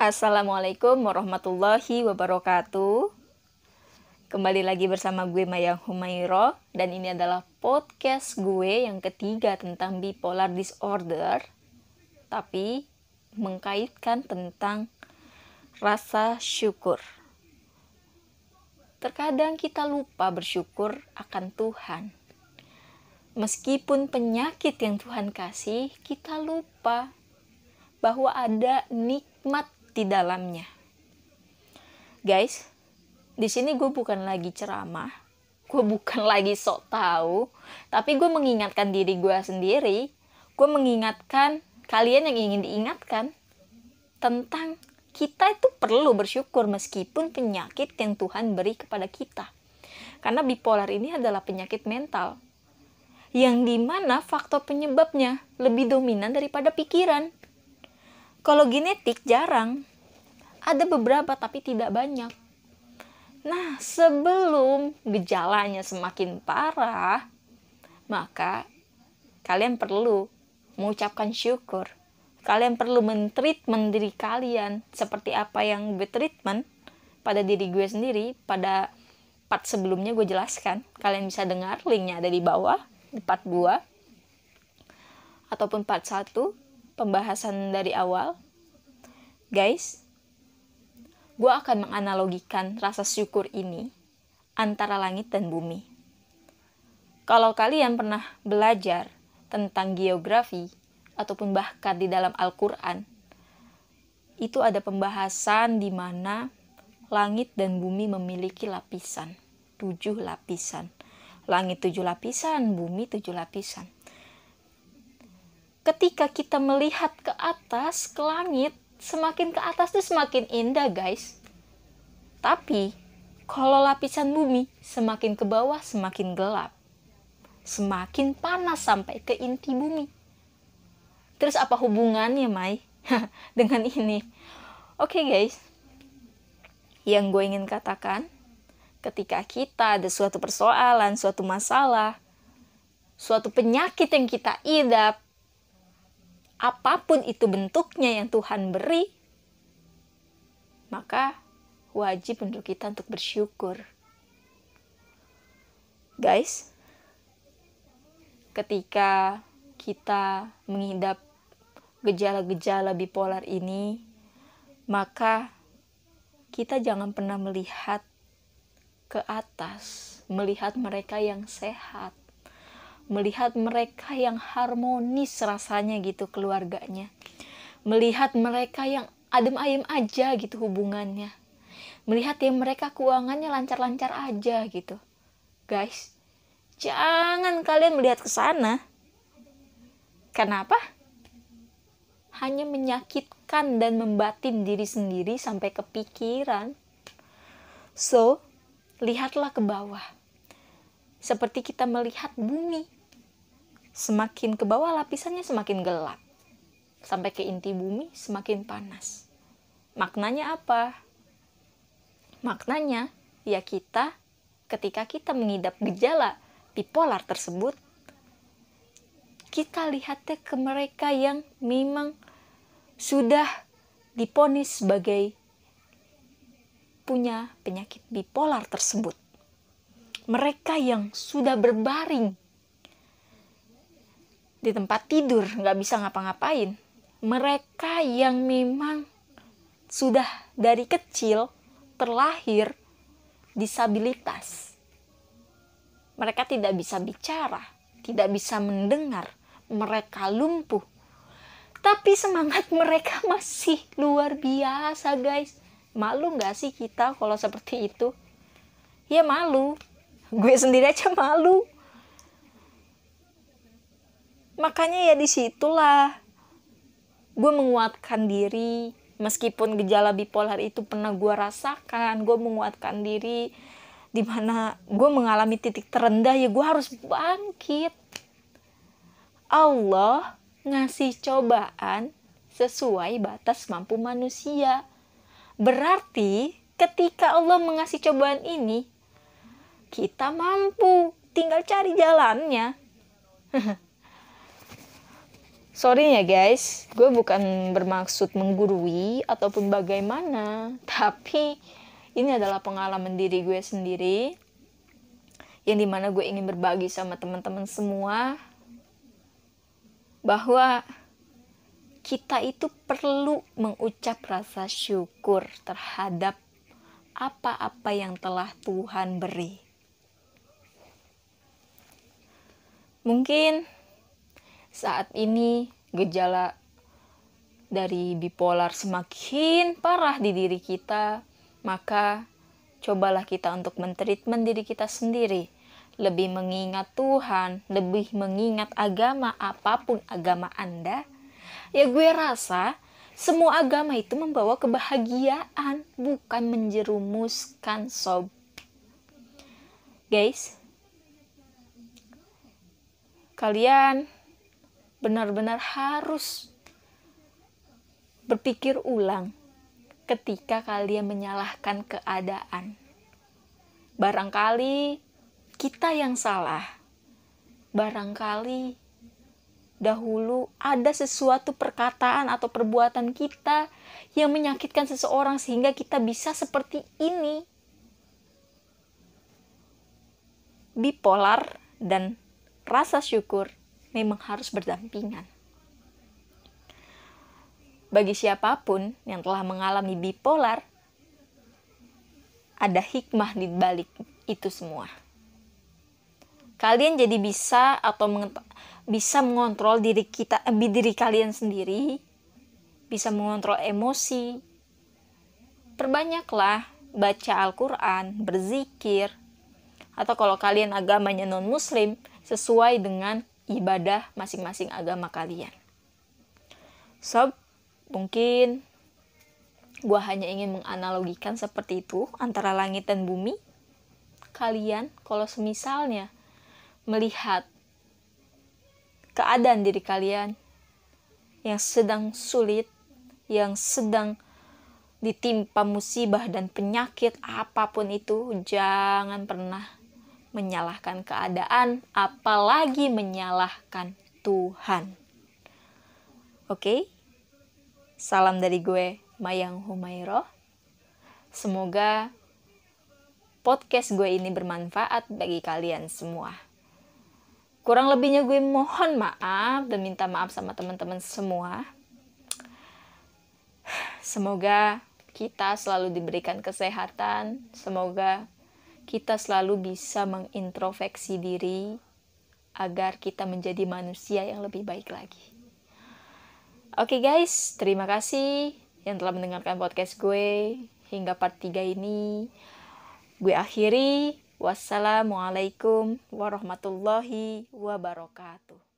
Assalamualaikum warahmatullahi wabarakatuh. Kembali lagi bersama gue Mayang Humairo. Dan ini adalah podcast gue yang ketiga tentang bipolar disorder, tapi mengkaitkan tentang rasa syukur. Terkadang kita lupa bersyukur akan Tuhan. Meskipun penyakit yang Tuhan kasih, kita lupa bahwa ada nikmat di dalamnya. Guys, di sini gue bukan lagi ceramah, gue bukan lagi sok tahu, tapi gue mengingatkan diri gue sendiri, gue mengingatkan kalian yang ingin diingatkan tentang kita itu perlu bersyukur meskipun penyakit yang Tuhan beri kepada kita. Karena bipolar ini adalah penyakit mental, yang dimana faktor penyebabnya lebih dominan daripada pikiran. Kalau genetik jarang, ada beberapa tapi tidak banyak. Nah, sebelum gejalanya semakin parah, maka kalian perlu mengucapkan syukur. Kalian perlu men-treatment diri kalian seperti apa yang gue treatment pada diri gue sendiri. Pada part sebelumnya gue jelaskan. Kalian bisa dengar, linknya ada di bawah, di part 2. Ataupun part 1, pembahasan dari awal. Guys, gue akan menganalogikan rasa syukur ini antara langit dan bumi. Kalau kalian pernah belajar tentang geografi ataupun bahkan di dalam Al-Quran, itu ada pembahasan di mana langit dan bumi memiliki lapisan, 7 lapisan. Langit 7 lapisan, bumi 7 lapisan. Ketika kita melihat ke atas, ke langit, semakin ke atas tuh semakin indah, guys. Tapi kalau lapisan bumi semakin ke bawah semakin gelap, semakin panas sampai ke inti bumi. Terus apa hubungannya, Mai? Dengan ini? Oke, guys. Yang gue ingin katakan, ketika kita ada suatu persoalan, suatu masalah, suatu penyakit yang kita idap, apapun itu bentuknya yang Tuhan beri, maka wajib untuk kita untuk bersyukur. Guys, ketika kita mengidap gejala-gejala bipolar ini, maka kita jangan pernah melihat ke atas, melihat mereka yang sehat, melihat mereka yang harmonis rasanya gitu keluarganya, melihat mereka yang adem ayem aja gitu hubungannya, melihat yang mereka keuangannya lancar-lancar aja gitu. Guys, jangan kalian melihat ke sana. Kenapa? Hanya menyakitkan dan membatin diri sendiri sampai ke pikiran. So, lihatlah ke bawah. Seperti kita melihat bumi. Semakin ke bawah lapisannya semakin gelap. Sampai ke inti bumi semakin panas. Maknanya apa? Maknanya, ya kita, ketika kita mengidap gejala bipolar tersebut, kita lihatnya ke mereka yang memang sudah diponis sebagai punya penyakit bipolar tersebut. Mereka yang sudah berbaring di tempat tidur, gak bisa ngapa-ngapain. Mereka yang memang sudah dari kecil terlahir disabilitas. Mereka tidak bisa bicara, tidak bisa mendengar, mereka lumpuh. Tapi semangat mereka masih luar biasa, guys. Malu gak sih kita kalau seperti itu? Ya malu. Gue sendiri aja malu. Makanya ya disitulah gue menguatkan diri. Meskipun gejala bipolar itu pernah gue rasakan, gue menguatkan diri. Dimana gue mengalami titik terendah, ya gue harus bangkit. Allah ngasih cobaan sesuai batas mampu manusia. Berarti ketika Allah mengasih cobaan ini, kita mampu, tinggal cari jalannya. Sorry ya guys, gue bukan bermaksud menggurui ataupun bagaimana, tapi ini adalah pengalaman diri gue sendiri, yang dimana gue ingin berbagi sama teman-teman semua, bahwa kita itu perlu mengucap rasa syukur terhadap apa-apa yang telah Tuhan beri. Mungkin saat ini gejala dari bipolar semakin parah di diri kita, maka cobalah kita untuk mentreatment diri kita sendiri. Lebih mengingat Tuhan, lebih mengingat agama, apapun agama Anda. Ya gue rasa semua agama itu membawa kebahagiaan, bukan menjerumuskan sob. Guys, kalian benar-benar harus berpikir ulang ketika kalian menyalahkan keadaan. Barangkali kita yang salah. Barangkali dahulu ada sesuatu perkataan atau perbuatan kita yang menyakitkan seseorang sehingga kita bisa seperti ini. Bipolar dan rasa syukur memang harus berdampingan. Bagi siapapun yang telah mengalami bipolar, ada hikmah di balik itu semua. Kalian jadi bisa mengontrol diri kalian sendiri, bisa mengontrol emosi. Perbanyaklah baca Al-Quran, berzikir, atau kalau kalian agamanya non-muslim, sesuai dengan ibadah masing-masing agama kalian. Sob, mungkin gue hanya ingin menganalogikan seperti itu antara langit dan bumi. Kalian kalau semisalnya melihat keadaan diri kalian yang sedang sulit, yang sedang ditimpa musibah dan penyakit apapun itu, jangan pernah menyalahkan keadaan, apalagi menyalahkan Tuhan. Oke? Salam dari gue, Mayang Humairah. Semoga podcast gue ini bermanfaat bagi kalian semua. Kurang lebihnya gue mohon maaf dan minta maaf sama teman-teman semua. Semoga kita selalu diberikan kesehatan. Semoga kita selalu bisa mengintrospeksi diri agar kita menjadi manusia yang lebih baik lagi. Oke guys, terima kasih yang telah mendengarkan podcast gue hingga part 3 ini. Gue akhiri. Wassalamualaikum warahmatullahi wabarakatuh.